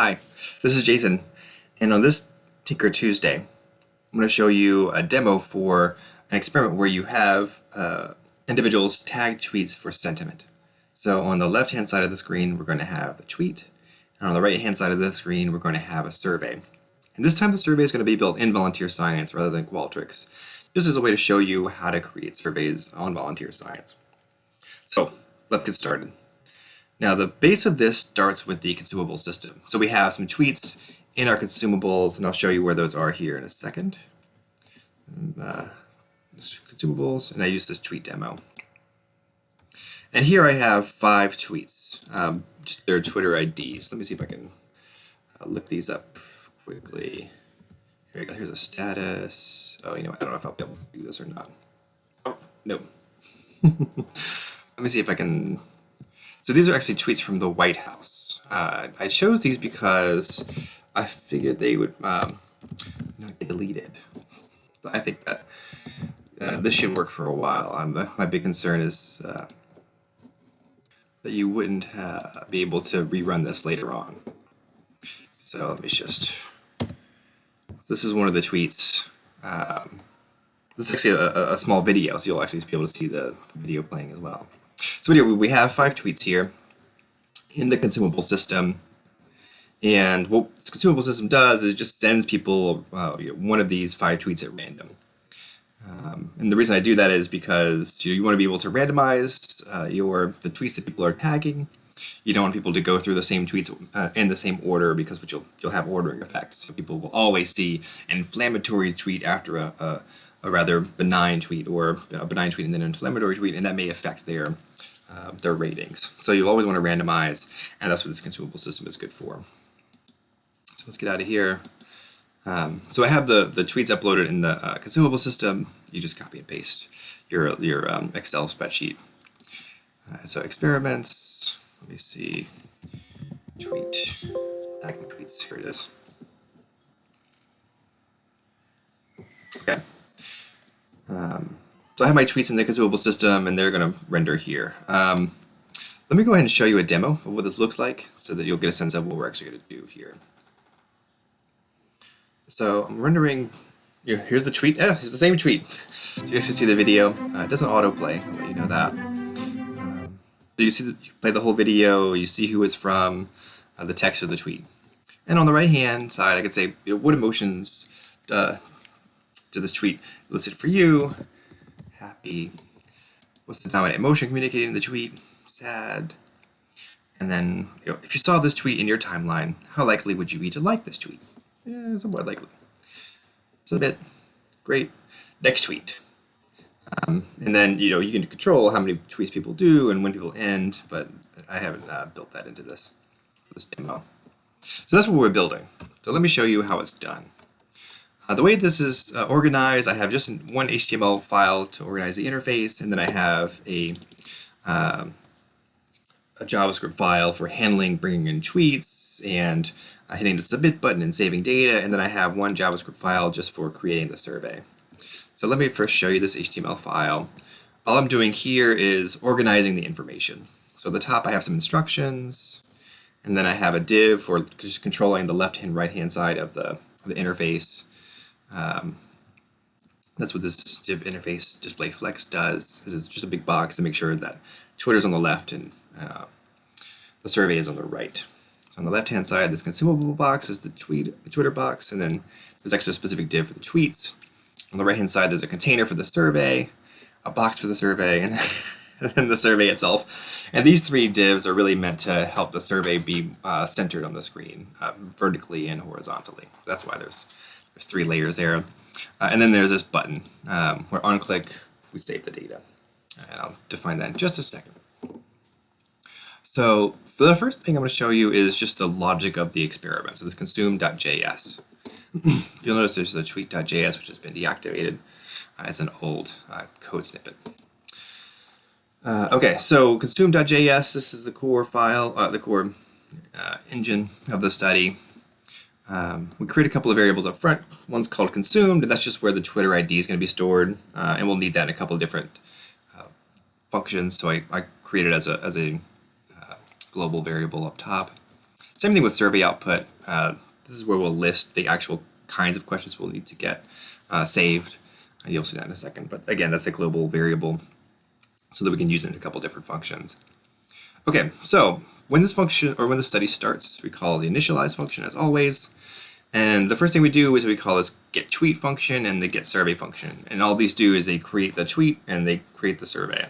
Hi, this is Jason, and on this Tinker Tuesday, I'm going to show you a demo for an experiment where you have individuals tag tweets for sentiment. So on the left-hand side of the screen, we're going to have the tweet, and on the right-hand side of the screen, we're going to have a survey. And this time the survey is going to be built in volunteer science rather than Qualtrics, just as a way to show you how to create surveys on volunteer science. So let's get started. Now, the base of this starts with the consumable system. So we have some tweets in our consumables, and I'll show you where those are here in a second. Consumables, and I use this tweet demo. And here I have 5 tweets, just their Twitter IDs. Let me see if I can look these up quickly. Here we go. Here's a status. Oh, you know what? I don't know if I'll be able to do this or not. Oh, no. Let me see if I can. So these are actually tweets from the White House. I chose these because I figured they would not get deleted. So I think that this should work for a while. My big concern is that you wouldn't be able to rerun this later on. So let me just. This is one of the tweets. This is actually a small video, so you'll actually be able to see the video playing as well. So anyway, we have 5 tweets here in the consumable system, and what the consumable system does is it just sends people one of these 5 tweets at random. And the reason I do that is because you want to be able to randomize the tweets that people are tagging. You don't want people to go through the same tweets in the same order, because you'll have ordering effects. So people will always see an inflammatory tweet after a rather benign tweet, or a benign tweet and then an inflammatory tweet, and that may affect their ratings. So you always want to randomize, and that's what this consumable system is good for. So let's get out of here. So I have the tweets uploaded in the consumable system. You just copy and paste your Excel spreadsheet. So experiments. Let me see. Tweet. Tagging tweets. Here it is. Okay. So I have my tweets in the consumable system, and they're going to render here. Let me go ahead and show you a demo of what this looks like, so that you'll get a sense of what we're actually going to do here. So I'm rendering. Here's the tweet. Here's the same tweet. So you actually see the video. It doesn't autoplay. I'll let you know that. So you play the whole video. You see who it's from, the text of the tweet, and on the right-hand side, I could say, what emotions to this tweet elicit for you. Happy. What's the dominant emotion communicated in the tweet? Sad. And then, if you saw this tweet in your timeline, how likely would you be to like this tweet? Somewhat likely. Submit. Great. Next tweet. And then, you can control how many tweets people do and when people end, but I haven't built that into this demo. So that's what we're building. So let me show you how it's done. The way this is organized, I have just one HTML file to organize the interface, and then I have a JavaScript file for handling, bringing in tweets, and hitting the submit button and saving data, and then I have one JavaScript file just for creating the survey. So let me first show you this HTML file. All I'm doing here is organizing the information. So at the top I have some instructions, and then I have a div for just controlling the left and right hand side of the interface. That's what this div interface display flex does, is it's just a big box to make sure that Twitter's on the left and the survey is on the right. So on the left hand side, this consumable box is the Twitter box, and then there's actually a specific div for the tweets. On the right hand side, there's a container for the survey, a box for the survey, and then the survey itself. And these 3 divs are really meant to help the survey be centered on the screen, vertically and horizontally. That's why there's 3 layers there. And then there's this button where on click, we save the data. And I'll define that in just a second. So for the first thing I'm going to show you is just the logic of the experiment. So this consume.js. You'll notice there's a tweet.js, which has been deactivated. It's an old code snippet. Okay, so consume.js, this is the core file, the core engine of the study. We create a couple of variables up front. One's called consumed, and that's just where the Twitter ID is going to be stored. And we'll need that in a couple of different functions. So I created as a global variable up top. Same thing with survey output. This is where we'll list the actual kinds of questions we'll need to get saved. And you'll see that in a second. But again, that's a global variable so that we can use it in a couple different functions. Okay, so when this function or when the study starts, we call the initialize function as always. And the first thing we do is we call this get tweet function and the get survey function. And all these do is they create the tweet and they create the survey.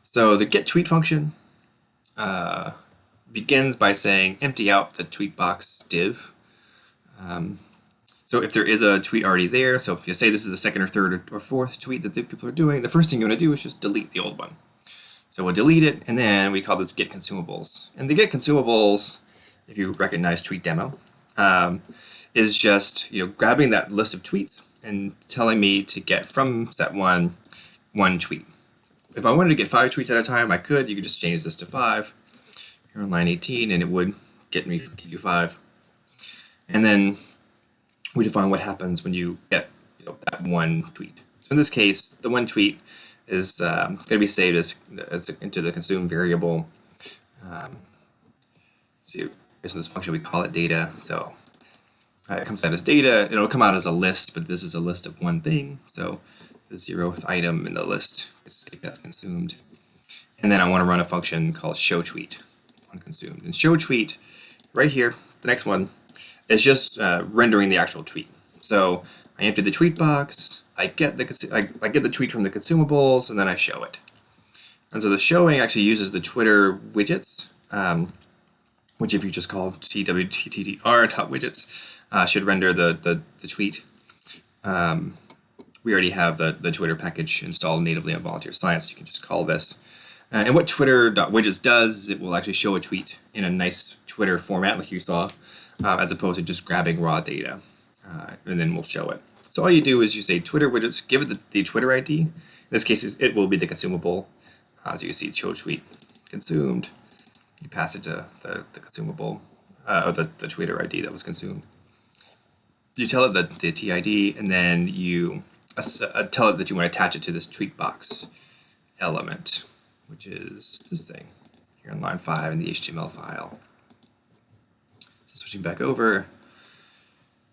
So the get tweet function begins by saying empty out the tweet box div. So if there is a tweet already there, so if you say this is the second or third or fourth tweet that the people are doing, the first thing you want to do is just delete the old one. So we'll delete it, and then we call this get consumables. And the get consumables, if you recognize tweet demo, is just grabbing that list of tweets and telling me to get from set one tweet. If I wanted to get 5 tweets at a time, I could. You could just change this to 5 here on line 18, and it would get you 5. And then we define what happens when you get that one tweet. So in this case, the one tweet is going to be saved into the consume variable. See, based on this function, we call it data. So it comes out as data. It'll come out as a list, but this is a list of one thing. So the 0th item in the list is consumed. And then I want to run a function called show tweet on consumed. And show tweet right here, the next one, is just rendering the actual tweet. So I empty the tweet box, I get the tweet from the consumables, and then I show it. And so the showing actually uses the Twitter widgets, which if you just call twttr.widgets, should render the tweet. We already have the Twitter package installed natively on Volunteer Science, so you can just call this. And what Twitter.widgets does is it will actually show a tweet in a nice Twitter format like you saw, as opposed to just grabbing raw data, and then we'll show it. So all you do is you say Twitter widgets, give it the Twitter ID. In this case, it will be the consumable. So you can see show tweet consumed. You pass it to the consumable, or the Twitter ID that was consumed. You tell it the TID, and then you tell it that you want to attach it to this tweet box element, which is this thing here on line 5 in the HTML file. Switching back over,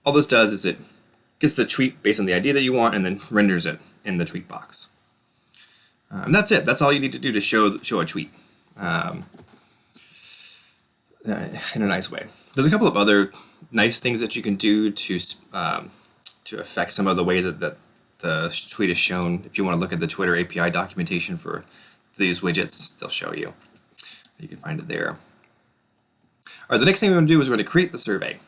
all this does is it gets the tweet based on the ID that you want and then renders it in the tweet box. And that's it. That's all you need to do to show a tweet in a nice way. There's a couple of other nice things that you can do to affect some of the ways that the tweet is shown. If you want to look at the Twitter API documentation for these widgets, they'll show you. You can find it there. All right, the next thing we're going to do is we're going to create the survey.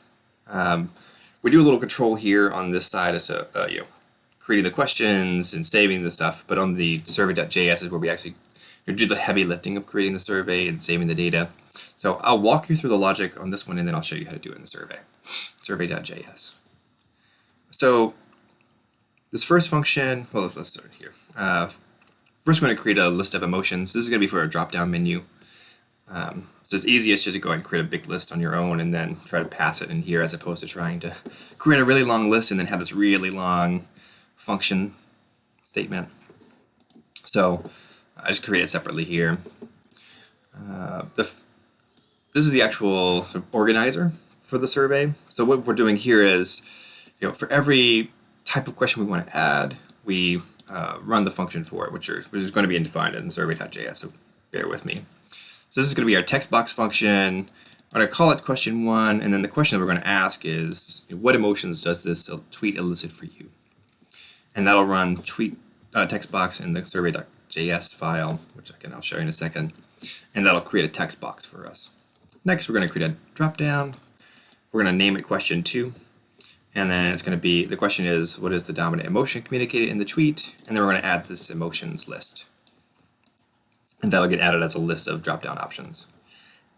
We do a little control here on this side as creating the questions and saving the stuff, but on the survey.js is where we actually do the heavy lifting of creating the survey and saving the data. So I'll walk you through the logic on this one, and then I'll show you how to do it in the survey. Survey.js. So this first function, well, let's start here. First, we're going to create a list of emotions. This is going to be for a drop-down menu. So it's easiest just to go ahead and create a big list on your own and then try to pass it in here, as opposed to trying to create a really long list and then have this really long function statement. So I just create it separately here. This is the actual sort of organizer for the survey. So what we're doing here is, for every type of question we want to add, we run the function for it, which is going to be defined in survey.js. So bear with me. So this is going to be our text box function. I'm going to call it question 1, and then the question that we're going to ask is, what emotions does this tweet elicit for you? And that'll run tweet text box in the survey.js file, which I'll show you in a second, and that'll create a text box for us. Next, we're going to create a dropdown. We're going to name it question 2, and then it's going to be, the question is, what is the dominant emotion communicated in the tweet? And then we're going to add this emotions list. And that'll get added as a list of drop-down options.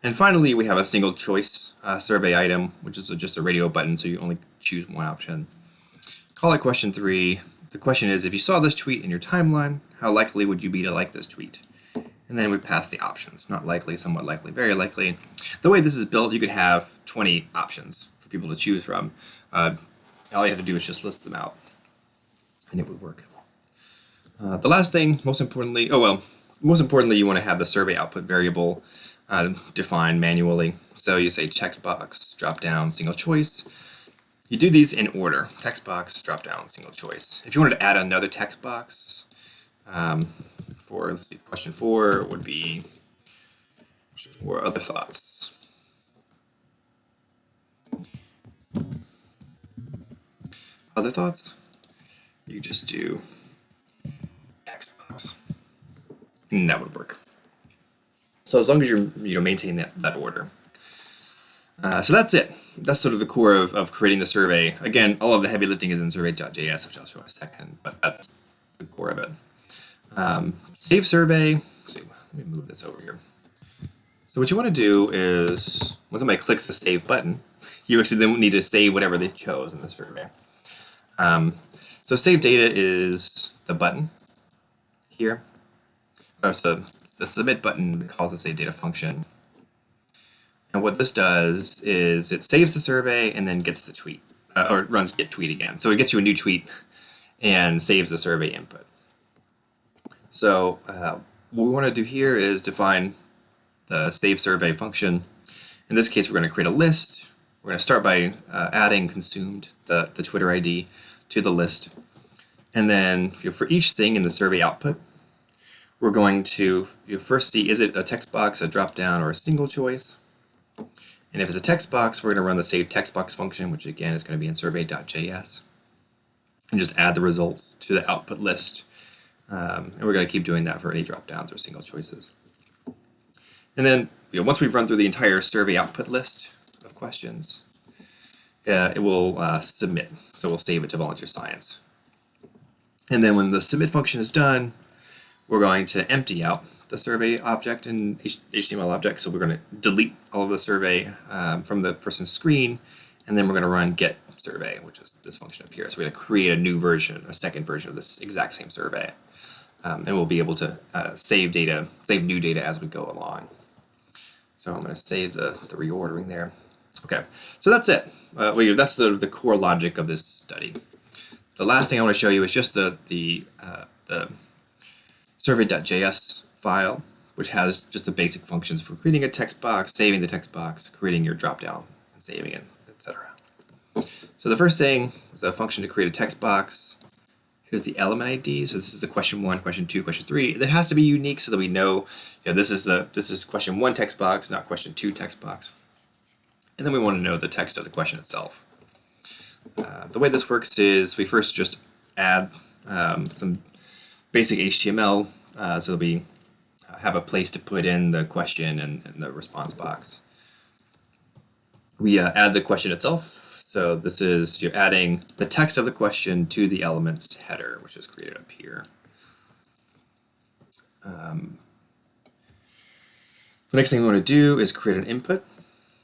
And finally, we have a single choice survey item, which is just a radio button, so you only choose one option. Call it question 3. The question is, if you saw this tweet in your timeline, how likely would you be to like this tweet? And then we pass the options. Not likely, somewhat likely, very likely. The way this is built, you could have 20 options for people to choose from. All you have to do is just list them out, and it would work. The last thing, most importantly, you want to have the survey output variable define manually. So you say text box, drop down, single choice. You do these in order. Text box, drop down, single choice. If you wanted to add another text box for let's see, question 4 would be for other thoughts. Other thoughts? You just do text box, and that would work. So as long as you maintain that order. So that's it. That's sort of the core of creating the survey. Again, all of the heavy lifting is in survey.js, which I'll show in a second, but that's the core of it. Save survey. Let's see, let me move this over here. So what you want to do is, when somebody clicks the save button, you actually then need to save whatever they chose in the survey. So save data is the button here. So the submit button calls the save data function. And what this does is it saves the survey and then gets the tweet, or runs get tweet again. So it gets you a new tweet and saves the survey input. So what we want to do here is define the save survey function. In this case, we're going to create a list. We're going to start by adding consumed, the Twitter ID, to the list. And then for each thing in the survey output, we're going to first see, is it a text box, a drop down, or a single choice? And if it's a text box, we're going to run the save text box function, which again is going to be in survey.js, and just add the results to the output list. And we're going to keep doing that for any drop downs or single choices. And then once we've run through the entire survey output list of questions, it will submit. So we'll save it to Volunteer Science. And then when the submit function is done, we're going to empty out the survey object and HTML object. So we're going to delete all of the survey from the person's screen, and then we're going to run get survey, which is this function up here. So we're going to create a new version, a second version of this exact same survey. And we'll be able to save new data as we go along. So I'm going to save the reordering there. Okay, so that's it. That's the core logic of this study. The last thing I want to show you is just the survey.js file, which has just the basic functions for creating a text box, saving the text box, creating your dropdown, and saving it, etc. So the first thing is a function to create a text box. Here's the element ID. So this is the question 1, question 2, question 3. That has to be unique so that we know, this is question 1 text box, not question 2 text box. And then we want to know the text of the question itself. The way this works is we first just add some basic HTML so that we have a place to put in the question and the response box. We add the question itself. So this is you're adding the text of the question to the element's header, which is created up here. The next thing we want to do is create an input.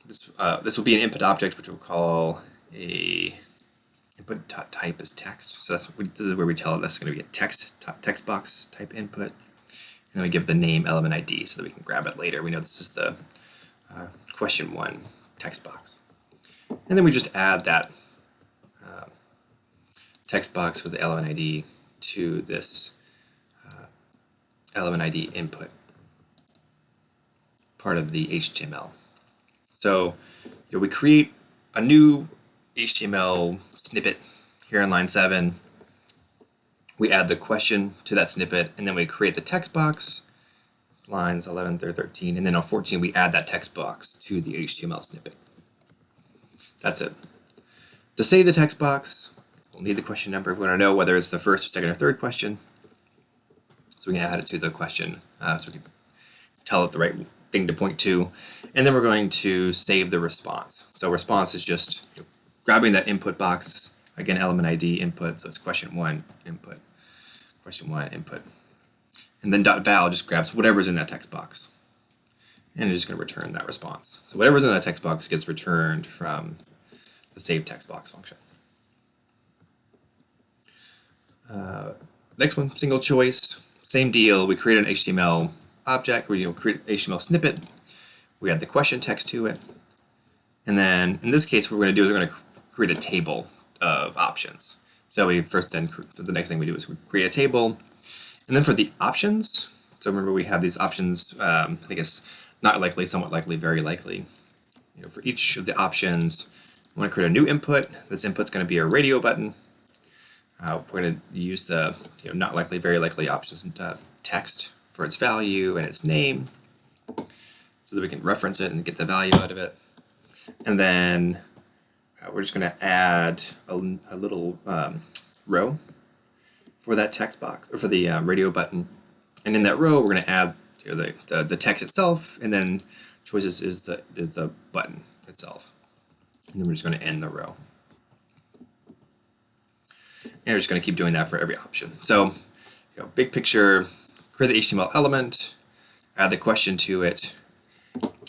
This will be an input object, which we'll call a input type is text. So this is where we tell it that's going to be a text box type input. And then we give the name element ID so that we can grab it later. We know this is the question 1 text box. And then we just add that text box with the element ID to this element ID input part of the HTML. So we create a new HTML snippet here on line 7. We add the question to that snippet, and then we create the text box, lines 11 through 13, and then on 14 we add that text box to the HTML snippet. That's it. To save the text box, we'll need the question number. We want to know whether it's the first, second, or third question. So we can add it to the question so we can tell it the right thing to point to. And then we're going to save the response. So response is just grabbing that input box, again, element ID input. So it's question 1 input, question 1 input. And then .val just grabs whatever's in that text box. And it's just going to return that response. So whatever's in that text box gets returned from the save text box function. Next one, single choice. Same deal. We create an HTML object. We create an HTML snippet. We add the question text to it. And then in this case, what we're going to do is we're going to create a table of options. So the next thing we do is we create a table. And then for the options, so remember we have these options, I think it's not likely, somewhat likely, very likely. For each of the options, we want to create a new input. This input's going to be a radio button. We're going to use the not likely, very likely options text for its value and its name, so that we can reference it and get the value out of it. And then we're just going to add a little row for that text box, or for the radio button. And in that row, we're going to add the text itself, and then choices is the button itself. And then we're just going to end the row. And we're just going to keep doing that for every option. So, big picture, create the HTML element, add the question to it,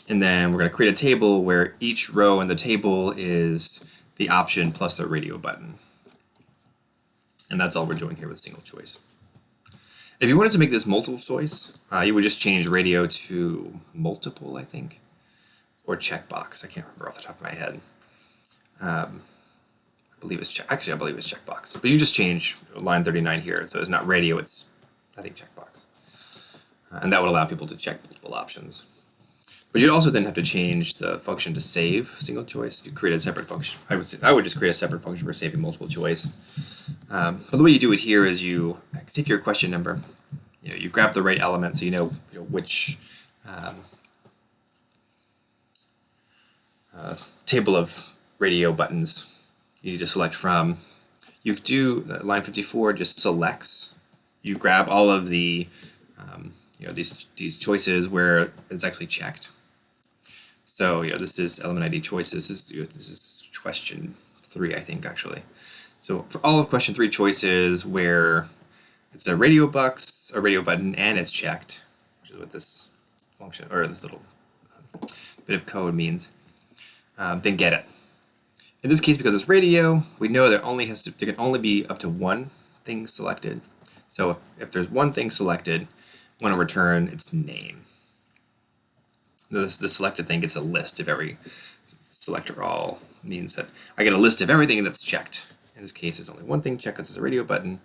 and then we're going to create a table where each row in the table is the option plus the radio button. And that's all we're doing here with single choice. If you wanted to make this multiple choice, you would just change radio to multiple, I think, or checkbox. I can't remember off the top of my head. I believe it's checkbox. But you just change line 39 here, so it's not radio, it's, I think, checkbox. And that would allow people to check multiple options. But you'd also then have to change the function to save single choice. You create a separate function. I would just create a separate function for saving multiple choice. But the way you do it here is you take your question number. You grab the right element, so you know which table of radio buttons you need to select from. You do line 54 just selects. You grab all of the these choices where it's actually checked. So this is element ID choices. This is question 3, I think, actually. So for all of question 3 choices where it's a radio box, a radio button, and it's checked, which is what this function or this little bit of code means, then get it. In this case, because it's radio, we know there can only be up to one thing selected. So if there's one thing selected, we want to return its name. The selected thing gets a list of every selector all means that I get a list of everything that's checked. In this case, there's only one thing checked, because it's a radio button,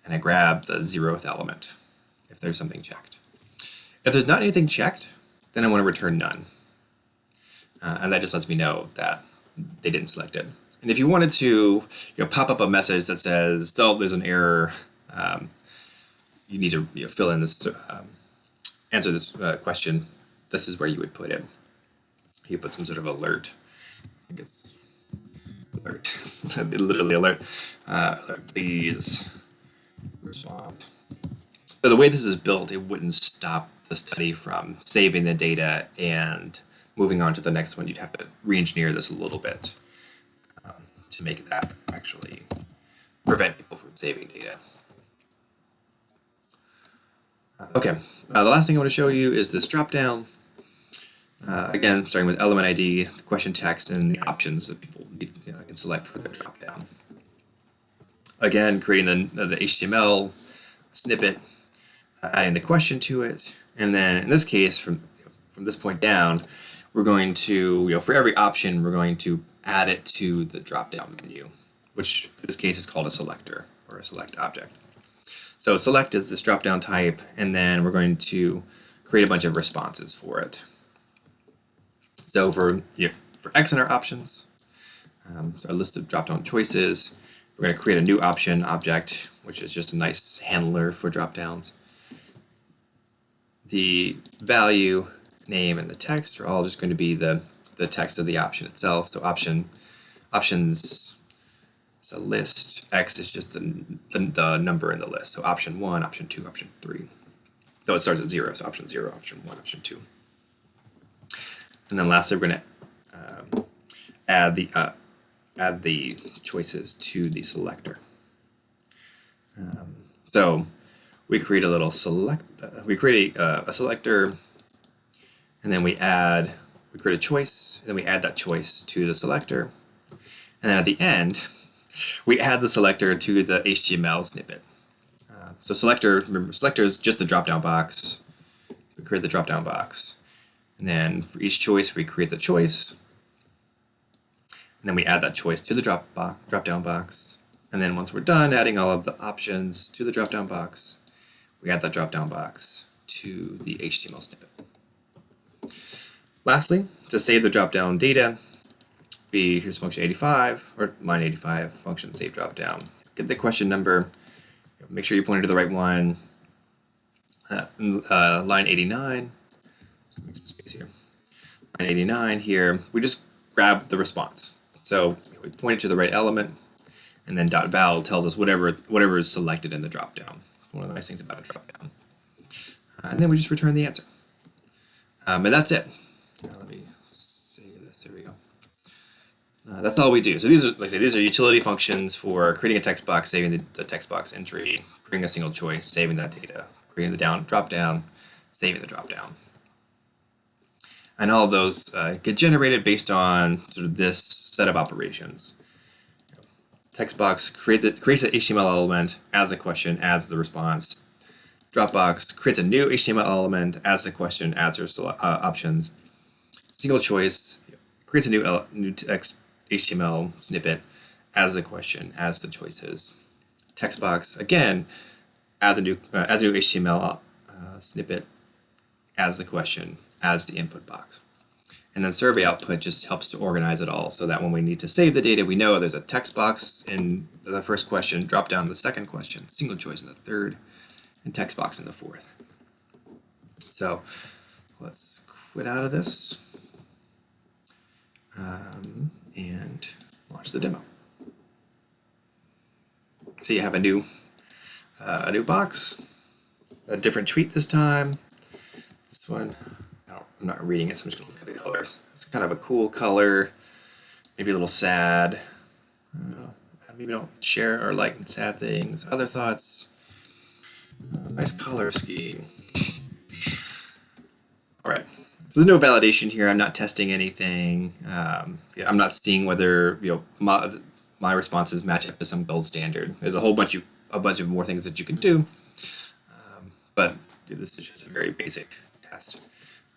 and I grab the 0th element if there's something checked. If there's not anything checked, then I want to return none. And that just lets me know that they didn't select it. And if you wanted to pop up a message that says, oh, there's an error, you need to fill in this, answer this question, this is where you would put it. You put some sort of alert. I think it's alert. Literally alert. Please respond. So the way this is built, it wouldn't stop the study from saving the data and moving on to the next one. You'd have to re-engineer this a little bit to make that actually prevent people from saving data. Okay, the last thing I want to show you is this drop-down. Again, starting with element ID, the question text, and the options that people can select for their drop-down. Again, creating the HTML snippet, adding the question to it, and then in this case, from this point down, we're going to, for every option, we're going to add it to the drop-down menu, which in this case is called a selector or a select object. So select is this drop-down type, and then we're going to create a bunch of responses for it. So for X in our options, so our list of drop-down choices, we're going to create a new option object, which is just a nice handler for drop-downs. The value, name, and the text are all just going to be the text of the option itself. So options is a list. X is just the number in the list. So option 1, option 2, option 3. So it starts at 0. So option 0, option 1, option 2. And then lastly, we're going to add the choices to the selector. So we create a little we create a selector, and then we create a choice, and then we add that choice to the selector. And then at the end, we add the selector to the HTML snippet. So remember, selector is just the drop-down box. We create the drop-down box. And then for each choice, we create the choice. And then we add that choice to the drop-down box. And then once we're done adding all of the options to the drop-down box, we add that drop-down box to the HTML snippet. Lastly, to save the drop-down data, here's function 85, or line 85, function save drop-down. Get the question number, make sure you point to the right one. Line 89, make some space here. Line 89 here, we just grab the response. So we point it to the right element, and then .val tells us whatever is selected in the dropdown. One of the nice things about a dropdown. And then we just return the answer. And that's it. Let me save this. Here we go. That's all we do. So these are, like I say, these are utility functions for creating a text box, saving the text box entry, creating a single choice, saving that data, creating the drop down, saving the drop down. And all of those get generated based on sort of this set of operations. Text box creates an HTML element, adds the question, adds the response. Dropbox creates a new HTML element, adds the question, adds your options. Single choice creates a new text HTML snippet, adds the question, adds the choices. Text box again adds a new HTML snippet, adds the question, adds the input box. And then survey output just helps to organize it all so that when we need to save the data, we know there's a text box in the first question, drop down the second question, single choice in the third, and text box in the fourth. So let's quit out of this and launch the demo. So you have a new box, a different tweet this time. This one, I'm not reading it, so I'm just going to look at the colors. It's kind of a cool color, maybe a little sad. Maybe don't share or like sad things. Other thoughts? Nice color scheme. All right. So there's no validation here. I'm not testing anything. I'm not seeing whether my responses match up to some gold standard. There's a whole bunch of more things that you can do, but this is just a very basic test.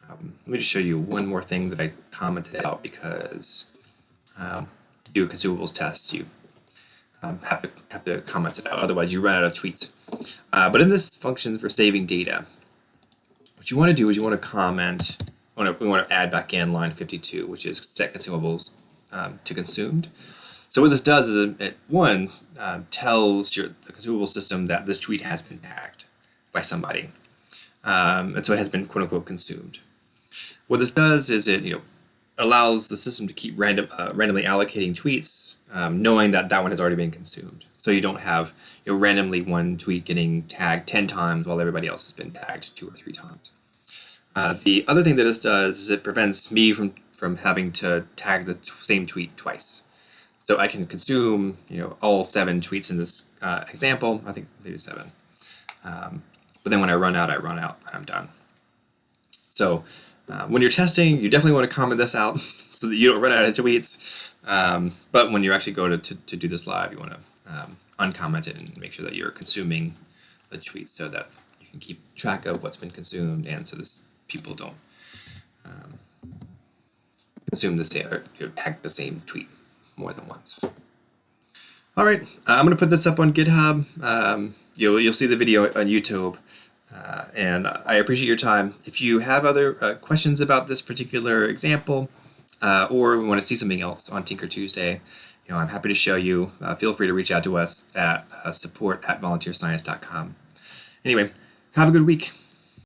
Let me just show you one more thing that I commented out because do a consumables test, you have to comment it out. Otherwise, you run out of tweets. But in this function for saving data, what you want to do is you want to comment. We want to add back in line 52, which is set consumables to consumed. So what this does is it tells the consumable system that this tweet has been tagged by somebody, and so it has been quote unquote consumed. What this does is it allows the system to keep randomly allocating tweets, knowing that one has already been consumed. So you don't have randomly one tweet getting tagged 10 times while everybody else has been tagged 2 or 3 times. The other thing that this does is it prevents me from having to tag the same tweet twice. So I can consume all 7 tweets in this example. I think maybe 7. But then when I run out, and I'm done. So when you're testing, you definitely want to comment this out so that you don't run out of tweets. But when you actually go to do this live, you want to uncomment it and make sure that you're consuming the tweets so that you can keep track of what's been consumed, and so people don't consume the same or tag the same tweet more than once. All right, I'm going to put this up on GitHub. You'll see the video on YouTube. And I appreciate your time. If you have other questions about this particular example, or we want to see something else on Tinker Tuesday, I'm happy to show you. Feel free to reach out to us at support@volunteerscience.com. Anyway, have a good week.